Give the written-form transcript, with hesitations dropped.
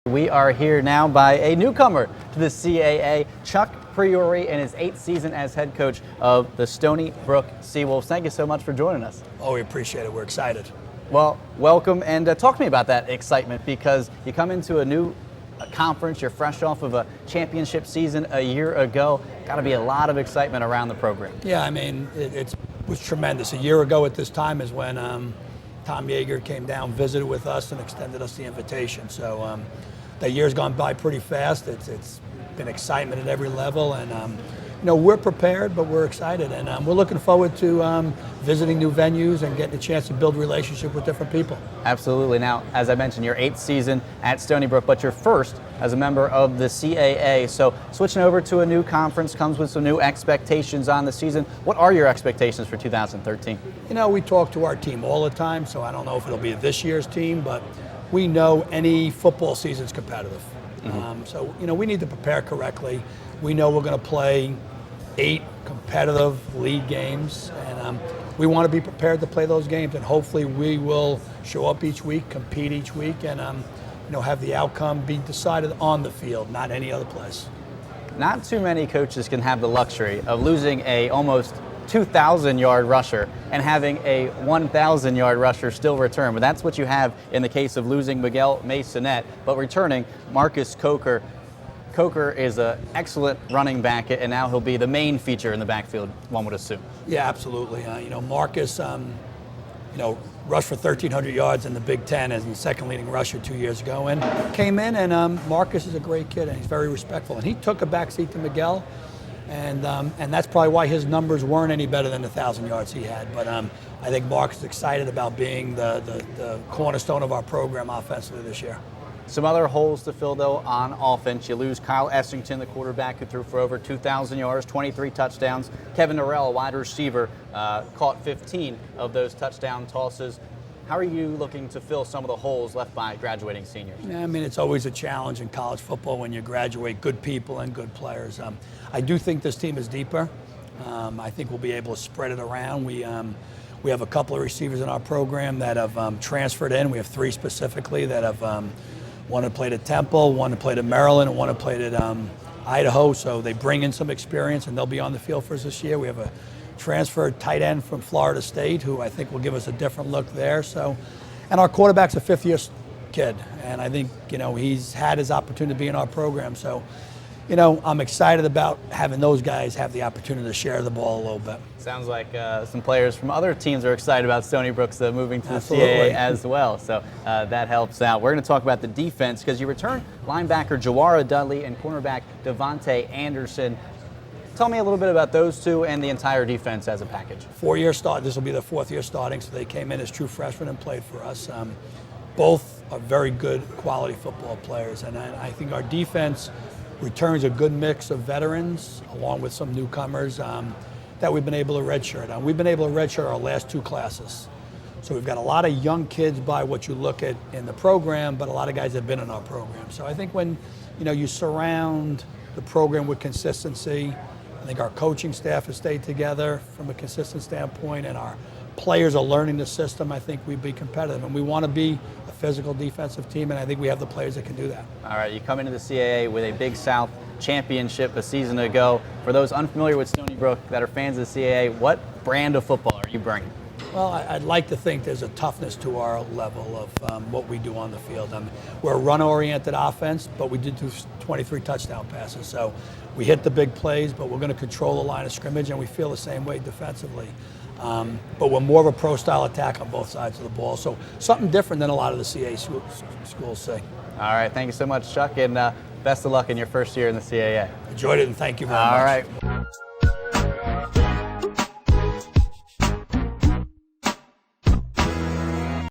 We are here now by a newcomer to the CAA, Chuck Priore, in his 8th season as head coach of the Stony Brook Seawolves. Thank you so much for joining us. Oh, we appreciate it. We're excited. Well, welcome, and talk to me about that excitement, because you come into a new conference, you're fresh off of a championship season a year ago. Got to be a lot of excitement around the program. Yeah, I mean, it was tremendous. A year ago at this time is when Tom Yeager came down, visited with us, and extended us the invitation. So that year's gone by pretty fast. It's been excitement at every level, and we're prepared, but we're excited, and we're looking forward to visiting new venues and getting a chance to build relationship with different people. Absolutely. Now, as I mentioned, your 8th season at Stony Brook, but your first as a member of the CAA. So switching over to a new conference comes with some new expectations on the season. What are your expectations for 2013? We talk to our team all the time, so I don't know if it'll be this year's team, but we know any football season's competitive. So we need to prepare correctly. We know we're going to play 8 competitive league games, and we want to be prepared to play those games, and hopefully we will show up each week, compete each week, and have the outcome be decided on the field, not any other place. Not too many coaches can have the luxury of losing a almost 2,000-yard rusher and having a 1,000-yard rusher still return, but that's what you have in the case of losing Miguel Masonette, but returning Marcus Coker. Coker is an excellent running back, and now he'll be the main feature in the backfield, one would assume. Yeah, absolutely. Marcus, rushed for 1,300 yards in the Big Ten as the second leading rusher 2 years ago, and came in, and Marcus is a great kid, and he's very respectful. And he took a backseat to Miguel, and that's probably why his numbers weren't any better than the 1,000 yards he had. But I think Marcus is excited about being the cornerstone of our program offensively this year. Some other holes to fill, though, on offense. You lose Kyle Essington, the quarterback who threw for over 2,000 yards, 23 touchdowns. Kevin Norrell, a wide receiver, caught 15 of those touchdown tosses. How are you looking to fill some of the holes left by graduating seniors? Yeah, I mean, it's always a challenge in college football when you graduate good people and good players. I do think this team is deeper. I think we'll be able to spread it around. We have a couple of receivers in our program that have transferred in. We have 3 specifically that have one had played at Temple, one had played at Maryland, and one had played at Idaho. So they bring in some experience, and they'll be on the field for us this year. We have a transferred tight end from Florida State, who I think will give us a different look there. So, and our quarterback's a 5th-year kid, and I think he's had his opportunity to be in our program. So, I'm excited about having those guys have the opportunity to share the ball a little bit. Sounds like some players from other teams are excited about Stony Brook's moving to the Absolutely. CAA as well, so that helps out. We're going to talk about the defense, because you return linebacker Jawara Dudley and cornerback Devontae Anderson. Tell me a little bit about those two and the entire defense as a package. 4-year start. This will be the 4th year starting, so they came in as true freshmen and played for us. Both are very good quality football players, and I think our defense returns a good mix of veterans along with some newcomers that we've been able to redshirt. We've been able to redshirt our last 2 classes. So we've got a lot of young kids by what you look at in the program, but a lot of guys have been in our program. So I think when you surround the program with consistency, I think our coaching staff has stayed together from a consistent standpoint, and our players are learning the system. I think we'd be competitive, and we want to be a physical defensive team, and I think we have the players that can do that. All right, you come into the CAA with a Big South championship a season ago. For those unfamiliar with Stony Brook that are fans of the CAA, what brand of football are you bringing? Well, I'd like to think there's a toughness to our level of what we do on the field. We're a run-oriented offense, but we did do 23 touchdown passes. So we hit the big plays, but we're going to control the line of scrimmage, and we feel the same way defensively. But we're more of a pro-style attack on both sides of the ball. So something different than a lot of the CAA schools say. All right, thank you so much, Chuck, and best of luck in your first year in the CAA. Enjoyed it, and thank you very much. All right.